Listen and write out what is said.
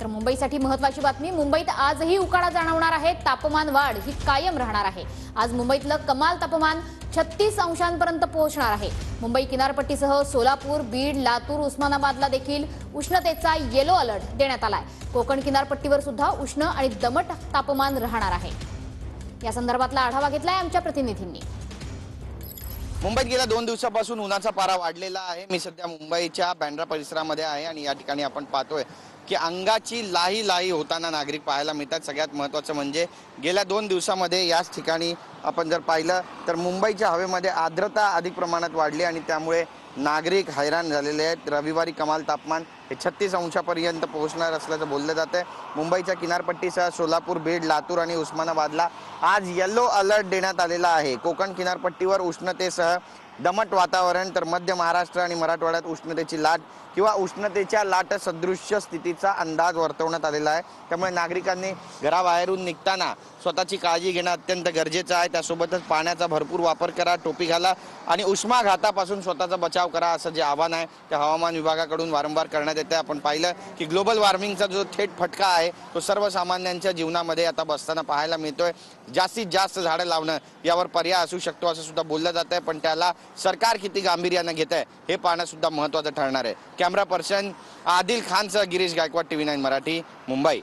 तर मुंबईसाठी महत्त्वाची बातमी, मुंबईत आजही उकाडा जाणवणार आहे। तापमान वाढ ही कायम राहणार आहे। आज मुंबईतलं कमाल तापमान 36 अंशांपर्यंत पोहोचणार आहे। मुंबई किनारपट्टीसह सोलापूर, बीड, लातूर, उस्मानाबादला देखील उष्णतेचा येलो अलर्ट देण्यात आलाय। कोकण किनारपट्टीवर सुद्धा उष्ण आणि दमट तापमान राहणार आहे। या संदर्भातला आढावा घेतलाय आमच्या प्रतिनिधींनी। मुंबईत गेल्या 2 दिवसापासून उन्हाचा पारा वाढलेला आहे। मी सध्या मुंबईच्या बँड्रा परिसरामध्ये आहे आणि या ठिकाणी आपण पाहतोय की अंगाची लाही लाही होताना नागरिक पाहायला मिळतात। सगळ्यात महत्त्वाचं म्हणजे गेल्या 2 दिवसामध्ये याच ठिकाणी आपण जर पाहिलं तर मुंबईच्या हवेमध्ये आर्द्रता अधिक प्रमाणात वाढली आणि त्यामुळे नागरिक हैराण झालेले आहेत। रविवारी कमाल तापमान हे 36 अंशापर्यंत पोहोचणार असल्याचं बोललं जातं। मुंबईच्या किनारपट्टीसह सोलापूर, बीड, लातूर आणि उस्मानाबादला आज येलो अलर्ट देण्यात आलेला आहे। कोकण किनारपट्टीवर उष्णतेसह दमट वातावरण, तर मध्य महाराष्ट्र आणि मराठवाड्यात उष्णतेची लाट किंवा उष्णतेच्या लाट सदृश्य स्थितीचा अंदाज वर्तवण्यात आलेला आहे। त्यामुळे नागरिकांनी घराबाहेरून निघताना स्वतःची काळजी घेणं अत्यंत गरजेचं आहे। त्यासोबतच पाण्याचा भरपूर वापर करा, टोपी घाला आणि उष्माघातापासून स्वतःचा बचाव करा असं जे आवाहन आहे ते हवामान विभागाकडून वारंवार करण्यात येते। आपण पाहिलं की ग्लोबल वॉर्मिंगचा जो थेट फटका आहे तो सर्वसामान्यांच्या जीवनामध्ये आता बसताना पाहायला मिळतोय। जास्तीत जास्त झाडं लावणं यावर पर्याय असू शकतो असं सुद्धा बोललं जातंय, पण त्याला सरकार किती गांभीर्याने घेत आहे हे पाहणं सुद्धा महत्त्वाचं ठरणार आहे। कॅमेरा पर्सन आदिल खानसह गिरीश गायकवाड, TV9 मराठी, मुंबई।